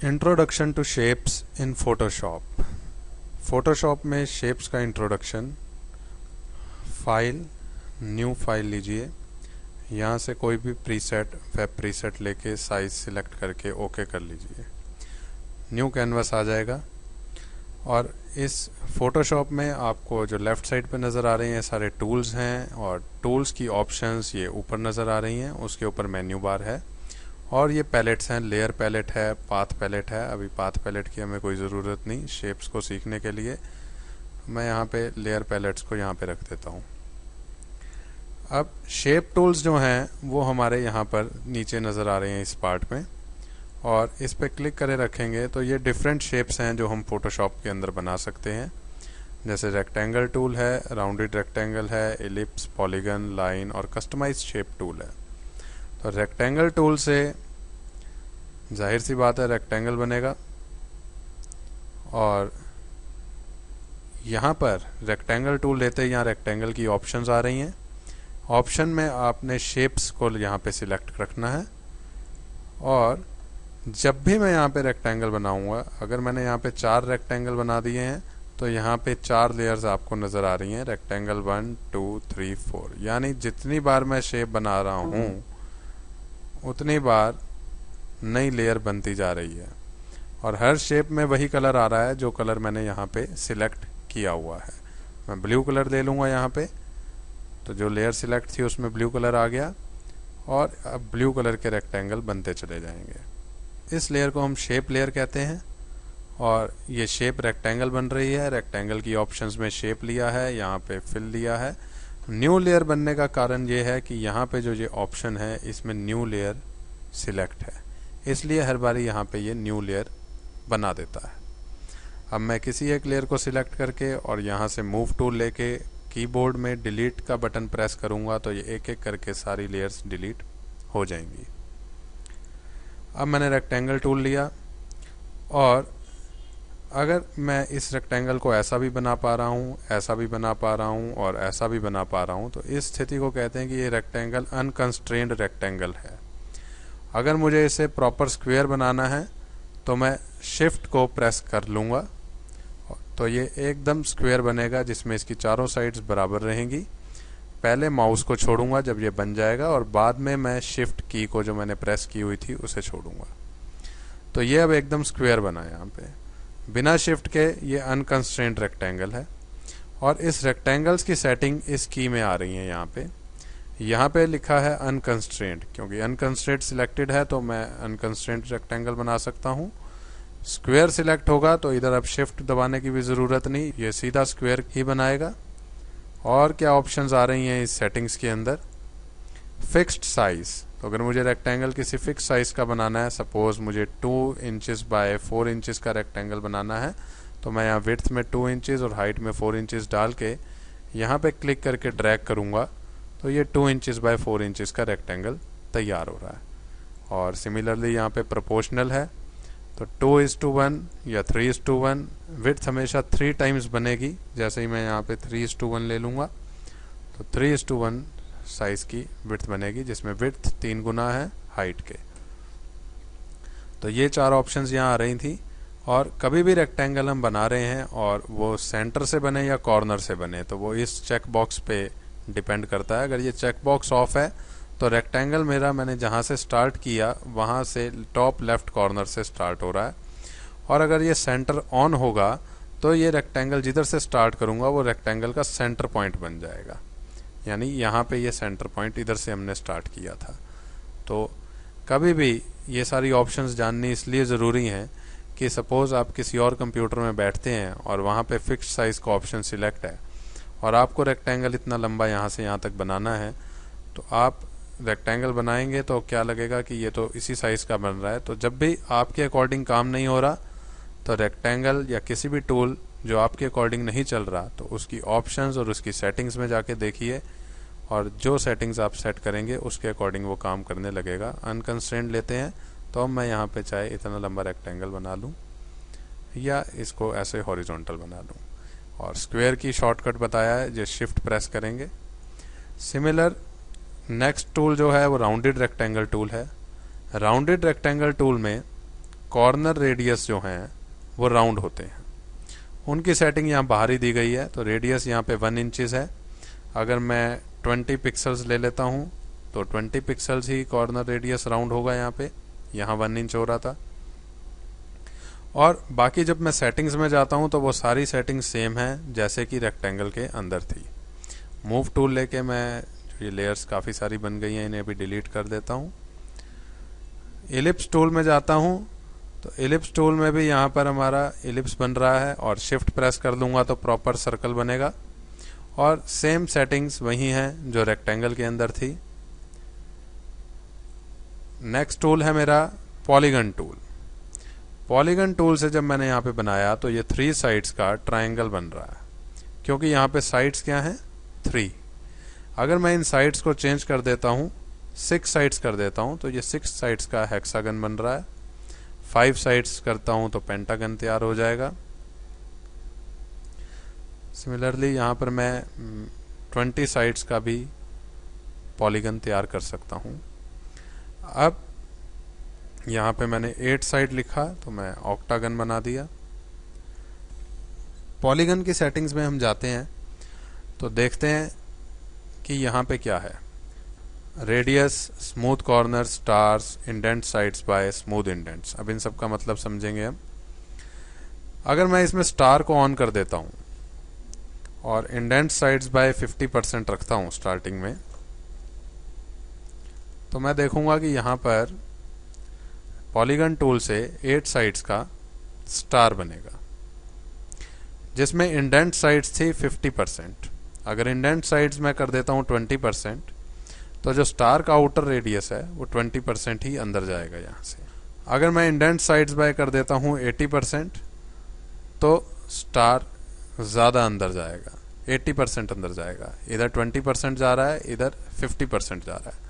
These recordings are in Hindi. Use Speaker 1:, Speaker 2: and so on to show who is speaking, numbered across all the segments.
Speaker 1: Introduction to shapes in Photoshop. Photoshop में शेप्स का इंट्रोडक्शन। फाइल, न्यू फाइल लीजिए। यहाँ से कोई भी प्रीसेट, वेब प्रीसेट लेके साइज सिलेक्ट करके ओके कर लीजिए। न्यू कैनवास आ जाएगा और इस फोटोशॉप में आपको जो लेफ़्ट साइड पे नज़र आ रही हैं सारे टूल्स हैं और टूल्स की ऑप्शंस ये ऊपर नज़र आ रही हैं। उसके ऊपर मेन्यू बार है और ये पैलेट्स हैं। लेयर पैलेट है, पाथ पैलेट है। अभी पाथ पैलेट की हमें कोई ज़रूरत नहीं शेप्स को सीखने के लिए। मैं यहाँ पे लेयर पैलेट्स को यहाँ पे रख देता हूँ। अब शेप टूल्स जो हैं वो हमारे यहाँ पर नीचे नज़र आ रहे हैं इस पार्ट में, और इस पर क्लिक करे रखेंगे तो ये डिफरेंट शेप्स हैं जो हम फोटोशॉप के अंदर बना सकते हैं। जैसे रेक्टेंगल टूल है, राउंडेड रेक्टेंगल है, एलिप्स, पॉलीगन, लाइन और कस्टमाइज शेप टूल है। तो रेक्टेंगल टूल से जाहिर सी बात है रेक्टेंगल बनेगा, और यहाँ पर रेक्टेंगल टूल लेते ही यहाँ रेक्टेंगल की ऑप्शंस आ रही हैं। ऑप्शन में आपने शेप्स को यहाँ पे सिलेक्ट रखना है, और जब भी मैं यहाँ पे रेक्टेंगल बनाऊंगा, अगर मैंने यहाँ पे 4 रेक्टेंगल बना दिए हैं तो यहाँ पे 4 लेयर्स आपको नज़र आ रही हैं। रेक्टेंगल 1 2 3 4, यानी जितनी बार मैं शेप बना रहा हूँ उतनी बार नई लेयर बनती जा रही है, और हर शेप में वही कलर आ रहा है जो कलर मैंने यहाँ पे सिलेक्ट किया हुआ है। मैं ब्लू कलर ले लूँगा यहाँ पे, तो जो लेयर सिलेक्ट थी उसमें ब्लू कलर आ गया, और अब ब्लू कलर के रेक्टेंगल बनते चले जाएंगे। इस लेयर को हम शेप लेयर कहते हैं, और ये शेप रेक्टेंगल बन रही है। रेक्टेंगल की ऑप्शंस में शेप लिया है, यहाँ पे फिल लिया है। न्यू लेयर बनने का कारण ये है कि यहाँ पे जो ये ऑप्शन है इसमें न्यू लेयर सिलेक्ट है, इसलिए हर बारी यहाँ पे ये न्यू लेयर बना देता है। अब मैं किसी एक लेयर को सिलेक्ट करके और यहाँ से मूव टूल लेके कीबोर्ड में डिलीट का बटन प्रेस करूँगा तो ये एक एक करके सारी लेयर्स डिलीट हो जाएंगी। अब मैंने रेक्टेंगल टूल लिया, और अगर मैं इस रेक्टेंगल को ऐसा भी बना पा रहा हूँ, ऐसा भी बना पा रहा हूँ और ऐसा भी बना पा रहा हूँ, तो इस स्थिति को कहते हैं कि ये रेक्टेंगल अनकंस्ट्रेंड रेक्टेंगल है। अगर मुझे इसे प्रॉपर स्क्वायर बनाना है तो मैं शिफ्ट को प्रेस कर लूँगा, तो ये एकदम स्क्वायर बनेगा जिसमें इसकी चारों साइड्स बराबर रहेंगी। पहले माउस को छोड़ूंगा जब ये बन जाएगा, और बाद में मैं शिफ्ट की को जो मैंने प्रेस की हुई थी उसे छोड़ूंगा। तो ये अब एकदम स्क्वायर बना है। यहाँ पे बिना शिफ्ट के ये अनकंस्ट्रेंट रेक्टेंगल है, और इस रेक्टेंगल्स की सेटिंग इस की में आ रही है। यहाँ पे लिखा है अनकंस्ट्रेंट, क्योंकि अनकंस्ट्रेंट सिलेक्टेड है तो मैं अनकंस्ट्रेंट रेक्टेंगल बना सकता हूँ। स्क्वायर सिलेक्ट होगा तो इधर अब शिफ्ट दबाने की भी ज़रूरत नहीं, ये सीधा स्क्वायर ही बनाएगा। और क्या ऑप्शंस आ रही हैं इस सेटिंग्स के अंदर? Fixed size. तो अगर मुझे रेक्टेंगल किसी फिक्स साइज का बनाना है, सपोज मुझे 2 इंचेस बाय 4 इंचेस का रेक्टेंगल बनाना है, तो मैं यहाँ विड्थ में 2 इंचेस और हाइट में 4 इंचेस डाल के यहाँ पे क्लिक करके ड्रैग करूँगा तो ये 2 इंचेस बाय 4 इंचेस का रेक्टेंगल तैयार हो रहा है। और सिमिलरली यहाँ पे प्रोपोर्शनल है, तो 2:1 या 3:1। विड्थ हमेशा 3 टाइम्स बनेगी। जैसे ही मैं यहाँ पे 3:1 ले लूँगा तो 3:1 साइज की विड्थ बनेगी, जिसमें विड्थ 3 गुना है हाइट के। तो ये 4 ऑप्शंस यहाँ आ रही थी। और कभी भी रेक्टेंगल हम बना रहे हैं और वो सेंटर से बने या कॉर्नर से बने, तो वो इस चेक बॉक्स पे डिपेंड करता है। अगर ये चेक बॉक्स ऑफ है तो रेक्टेंगल मेरा, मैंने जहाँ से स्टार्ट किया वहाँ से टॉप लेफ्ट कॉर्नर से स्टार्ट हो रहा है। और अगर ये सेंटर ऑन होगा तो ये रेक्टेंगल जिधर से स्टार्ट करूँगा वो रेक्टेंगल का सेंटर पॉइंट बन जाएगा, यानी यहाँ पे ये सेंटर पॉइंट इधर से हमने स्टार्ट किया था। तो कभी भी ये सारी ऑप्शंस जाननी इसलिए ज़रूरी हैं कि सपोज़ आप किसी और कंप्यूटर में बैठते हैं और वहाँ पे फिक्स्ड साइज़ का ऑप्शन सिलेक्ट है और आपको रेक्टेंगल इतना लंबा यहाँ से यहाँ तक बनाना है, तो आप रेक्टेंगल बनाएंगे तो क्या लगेगा कि ये तो इसी साइज़ का बन रहा है। तो जब भी आपके अकॉर्डिंग काम नहीं हो रहा तो रेक्टेंगल या किसी भी टूल जो आपके अकॉर्डिंग नहीं चल रहा तो उसकी ऑप्शंस और उसकी सेटिंग्स में जाके देखिए, और जो सेटिंग्स आप सेट करेंगे उसके अकॉर्डिंग वो काम करने लगेगा। अनकंस्ट्रेंट लेते हैं तो अब मैं यहाँ पे चाहे इतना लंबा रेक्टेंगल बना लूँ या इसको ऐसे हॉरिजॉन्टल बना लूँ। और स्क्वायर की शॉर्टकट बताया है, जो शिफ्ट प्रेस करेंगे। सिमिलर नेक्स्ट टूल जो है वो राउंडेड रेक्टेंगल टूल है। राउंडेड रेक्टेंगल टूल में कॉर्नर रेडियस जो हैं वो राउंड होते हैं, उनकी सेटिंग यहाँ बाहर ही दी गई है। तो रेडियस यहाँ पे 1 इंचेस है। अगर मैं 20 पिक्सल्स ले लेता हूँ तो 20 पिक्सल्स ही कॉर्नर रेडियस राउंड होगा। यहाँ 1 इंच हो रहा था। और बाकी जब मैं सेटिंग्स में जाता हूँ तो वो सारी सेटिंग्स सेम है जैसे कि रेक्टेंगल के अंदर थी। मूव टूल लेके मैं, जो ये लेयर्स काफ़ी सारी बन गई हैं, इन्हें अभी डिलीट कर देता हूँ। एलिप्स टूल में जाता हूँ तो एलिप्स टूल में भी यहाँ पर हमारा एलिप्स बन रहा है और शिफ्ट प्रेस कर दूंगा तो प्रॉपर सर्कल बनेगा। और सेम सेटिंग्स वही हैं जो रेक्टेंगल के अंदर थी। नेक्स्ट टूल है मेरा पॉलीगन टूल। पॉलीगन टूल से जब मैंने यहाँ पे बनाया तो ये 3 साइड्स का ट्रायंगल बन रहा है, क्योंकि यहाँ पे साइड्स क्या हैं, 3। अगर मैं इन साइड्स को चेंज कर देता हूँ, 6 साइड्स कर देता हूँ, तो ये 6 साइड्स का हेक्सागन बन रहा है। 5 साइड्स करता हूँ तो पेंटागन तैयार हो जाएगा। सिमिलरली यहाँ पर मैं 20 साइड्स का भी पॉलीगन तैयार कर सकता हूँ। अब यहाँ पे मैंने 8 साइड लिखा तो मैं ऑक्टागन बना दिया। पॉलीगन की सेटिंग्स में हम जाते हैं तो देखते हैं कि यहाँ पे क्या है। Radius, smooth corner, stars, indent sides by smooth indents. अब इन सब का मतलब समझेंगे हम। अगर मैं इसमें स्टार को ऑन कर देता हूँ और इंडेंट साइड्स बाय 50% रखता हूँ स्टार्टिंग में, तो मैं देखूंगा कि यहाँ पर पॉलीगन टूल से 8 साइड्स का स्टार बनेगा, जिसमें इंडेंट साइड्स थी 50%। अगर इंडेंट साइड्स मैं कर देता हूँ 20%, तो जो स्टार का आउटर रेडियस है वो 20% ही अंदर जाएगा यहाँ से। अगर मैं इंडेंट साइड्स बाय कर देता हूँ 80%, तो स्टार ज़्यादा अंदर जाएगा, 80% अंदर जाएगा। इधर 20% जा रहा है, इधर 50% जा रहा है।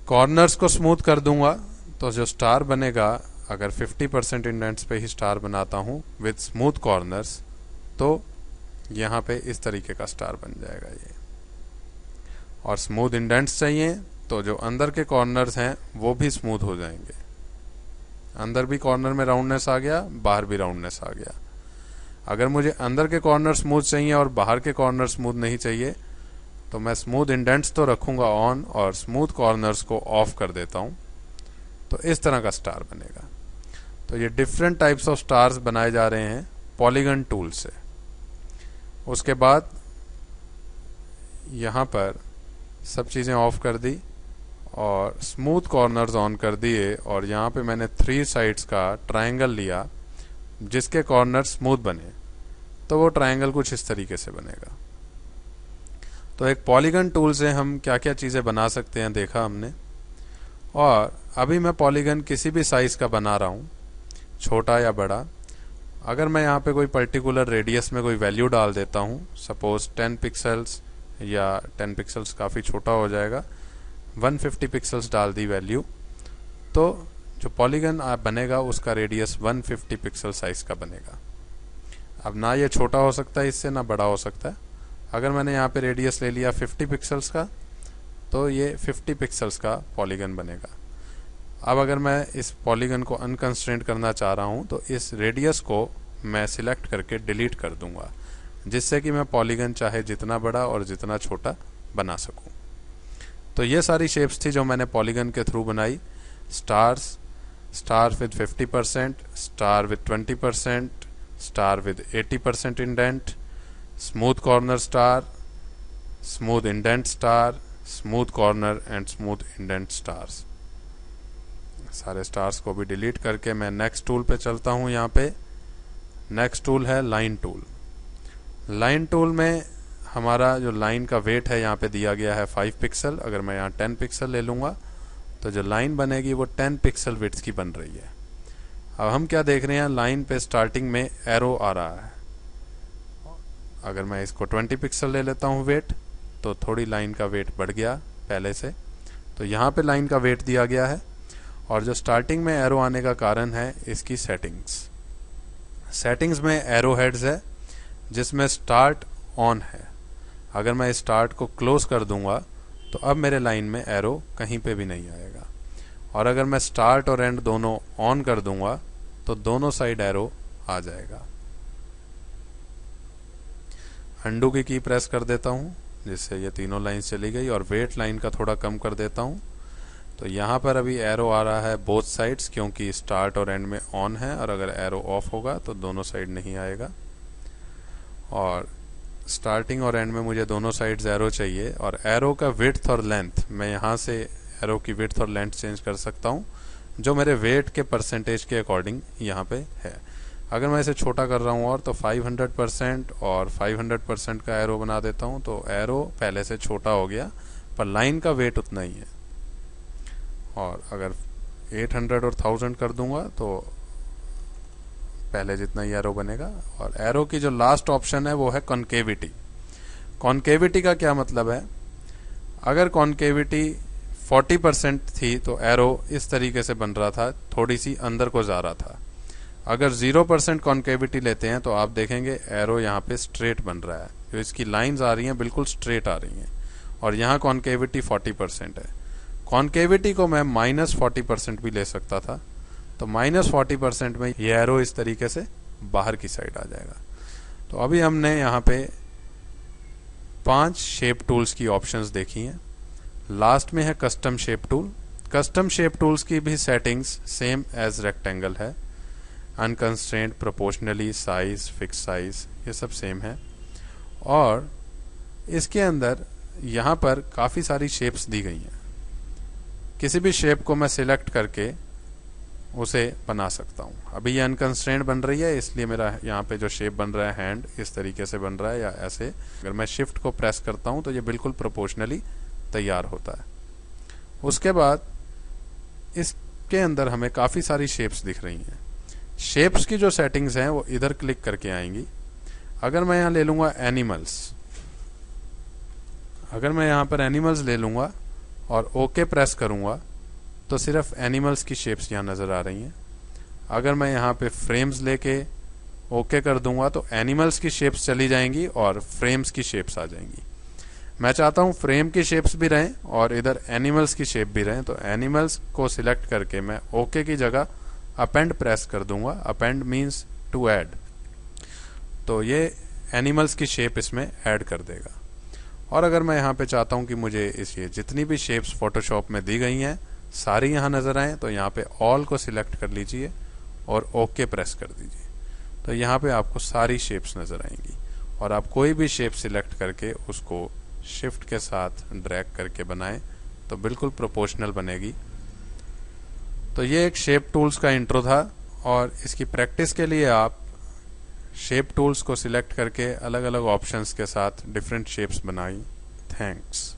Speaker 1: कॉर्नर्स को स्मूथ कर दूंगा तो जो स्टार बनेगा, अगर 50% इंडेंट्स पे ही स्टार बनाता हूँ विद स्मूथ कॉर्नर्स, तो यहाँ पे इस तरीके का स्टार बन जाएगा ये। और स्मूथ इंडेंट्स चाहिए तो जो अंदर के कॉर्नर्स हैं वो भी स्मूथ हो जाएंगे। अंदर भी कॉर्नर में राउंडनेस आ गया, बाहर भी राउंडनेस आ गया। अगर मुझे अंदर के कॉर्नर स्मूथ चाहिए और बाहर के कॉर्नर स्मूथ नहीं चाहिए, तो मैं स्मूथ इंडेंट्स तो रखूंगा ऑन और स्मूथ कॉर्नर्स को ऑफ कर देता हूं, तो इस तरह का स्टार बनेगा। तो ये डिफरेंट टाइप्स ऑफ स्टार्स बनाए जा रहे हैं पॉलीगन टूल से। उसके बाद यहाँ पर सब चीज़ें ऑफ कर दी और स्मूथ कॉर्नर्स ऑन कर दिए, और यहाँ पे मैंने 3 साइड्स का ट्रायंगल लिया जिसके कॉर्नर स्मूथ बने, तो वो ट्रायंगल कुछ इस तरीके से बनेगा। तो एक पॉलीगन टूल से हम क्या क्या चीज़ें बना सकते हैं देखा हमने। और अभी मैं पॉलीगन किसी भी साइज़ का बना रहा हूँ, छोटा या बड़ा। अगर मैं यहाँ पे कोई पर्टिकुलर रेडियस में कोई वैल्यू डाल देता हूँ, सपोज 10 पिक्सल्स, या 10 पिक्सल्स काफ़ी छोटा हो जाएगा, 150 पिक्सल्स डाल दी वैल्यू, तो जो पॉलीगन बनेगा उसका रेडियस 150 पिक्सल साइज का बनेगा। अब ना ये छोटा हो सकता है इससे, ना बड़ा हो सकता है। अगर मैंने यहाँ पे रेडियस ले लिया 50 पिक्सल्स का, तो ये 50 पिक्सल्स का पॉलीगन बनेगा। अब अगर मैं इस पॉलीगन को अनकंस्ट्रेंट करना चाह रहा हूँ तो इस रेडियस को मैं सिलेक्ट करके डिलीट कर दूंगा, जिससे कि मैं पॉलीगन चाहे जितना बड़ा और जितना छोटा बना सकूं। तो ये सारी शेप्स थी जो मैंने पॉलीगन के थ्रू बनाई। Stars, star with 50%, star with 20%, star with 80% indent, smooth corner star, smooth indent star, smooth corner and smooth indent stars. सारे स्टार्स को भी डिलीट करके मैं नेक्स्ट टूल पे चलता हूँ। यहाँ पे नेक्स्ट टूल है लाइन टूल। लाइन टूल में हमारा जो लाइन का वेट है यहाँ पे दिया गया है 5 पिक्सल। अगर मैं यहाँ 10 पिक्सल ले लूँगा तो जो लाइन बनेगी वो 10 पिक्सल विड्थ की बन रही है। अब हम क्या देख रहे हैं, लाइन पे स्टार्टिंग में एरो आ रहा है। अगर मैं इसको 20 पिक्सल ले लेता हूँ वेट, तो थोड़ी लाइन का वेट बढ़ गया पहले से। तो यहाँ पे लाइन का वेट दिया गया है, और जो स्टार्टिंग में एरो आने का कारण है इसकी सेटिंग्स। सेटिंग्स में एरो हेड्स है जिसमें स्टार्ट ऑन है। अगर मैं स्टार्ट को क्लोज कर दूंगा तो अब मेरे लाइन में एरो कहीं पे भी नहीं आएगा। और अगर मैं स्टार्ट और एंड दोनों ऑन कर दूंगा तो दोनों साइड एरो आ जाएगा। अंडू की प्रेस कर देता हूँ जिससे ये तीनों लाइन चली गई, और वेट लाइन का थोड़ा कम कर देता हूँ। तो यहाँ पर अभी एरो आ रहा है बोथ साइड्स, क्योंकि स्टार्ट और एंड में ऑन है, और अगर एरो ऑफ होगा तो दोनों साइड नहीं आएगा। और स्टार्टिंग और एंड में मुझे दोनों साइड्स एरो चाहिए, और एरो का विड्थ और लेंथ मैं यहाँ से एरो की विड्थ और लेंथ चेंज कर सकता हूँ जो मेरे वेट के परसेंटेज के अकॉर्डिंग यहाँ पे है। अगर मैं इसे छोटा कर रहा हूँ और तो 500% और 500% का एरो बना देता हूँ, तो एरो पहले से छोटा हो गया पर लाइन का वेट उतना ही है। और अगर 800 और 1000 कर दूंगा तो पहले जितना ही एरो बनेगा। और एरो की जो लास्ट ऑप्शन है वो है कॉन्केविटी। कॉन्केविटी का क्या मतलब है? अगर कॉन्केविटी 40% थी तो एरो इस तरीके से बन रहा था, थोड़ी सी अंदर को जा रहा था। अगर 0% कॉन्केविटी लेते हैं तो आप देखेंगे एरो यहाँ पे स्ट्रेट बन रहा है, जो इसकी लाइंस आ रही हैं बिल्कुल स्ट्रेट आ रही हैं। और यहाँ कॉन्केविटी 40% है। कॉन्केविटी को मैं -40% भी ले सकता था, तो -40% में ये एरो इस तरीके से बाहर की साइड आ जाएगा। तो अभी हमने यहाँ पे 5 शेप टूल्स की ऑप्शंस देखी हैं। लास्ट में है custom shape tool. Custom shape tools की भी सेटिंग्स सेम एज रेक्टेंगल है। Unconstrained, proportionally, size, fix size, ये सब सेम है। और इसके अंदर यहाँ पर काफ़ी सारी शेप्स दी गई हैं। किसी भी शेप को मैं सिलेक्ट करके उसे बना सकता हूँ। अभी ये अनकंस्ट्रेंट बन रही है, इसलिए मेरा यहाँ पे जो शेप बन रहा है हैंड इस तरीके से बन रहा है या ऐसे। अगर मैं शिफ्ट को प्रेस करता हूँ तो ये बिल्कुल प्रोपोर्शनली तैयार होता है। उसके बाद इसके अंदर हमें काफ़ी सारी शेप्स दिख रही हैं। शेप्स की जो सेटिंग्स हैं वो इधर क्लिक करके आएंगी। अगर मैं यहाँ ले लूँगा एनिमल्स, अगर मैं यहाँ पर एनिमल्स ले लूँगा और ओके प्रेस करूँगा तो सिर्फ एनिमल्स की शेप्स यहाँ नज़र आ रही हैं। अगर मैं यहाँ पे फ्रेम्स लेके ओके कर दूंगा तो एनिमल्स की शेप्स चली जाएंगी और फ्रेम्स की शेप्स आ जाएंगी। मैं चाहता हूँ फ्रेम की शेप्स भी रहें और इधर एनिमल्स की शेप भी रहें, तो एनिमल्स को सिलेक्ट करके मैं ओके की जगह अपेंड प्रेस कर दूंगा। अपेंड मीन्स टू ऐड, तो ये एनिमल्स की शेप इसमें ऐड कर देगा। और अगर मैं यहाँ पे चाहता हूँ कि मुझे ये जितनी भी शेप्स फोटोशॉप में दी गई हैं सारी यहाँ नज़र आएँ, तो यहाँ पे ऑल को सिलेक्ट कर लीजिए और ओके प्रेस कर दीजिए। तो यहाँ पे आपको सारी शेप्स नज़र आएंगी और आप कोई भी शेप सिलेक्ट करके उसको शिफ्ट के साथ ड्रैग करके बनाएं तो बिल्कुल प्रोपोर्शनल बनेगी। तो ये एक शेप टूल्स का इंट्रो था, और इसकी प्रैक्टिस के लिए आप शेप टूल्स को सिलेक्ट करके अलग अलग ऑप्शंस के साथ डिफरेंट शेप्स बनाइए। थैंक्स।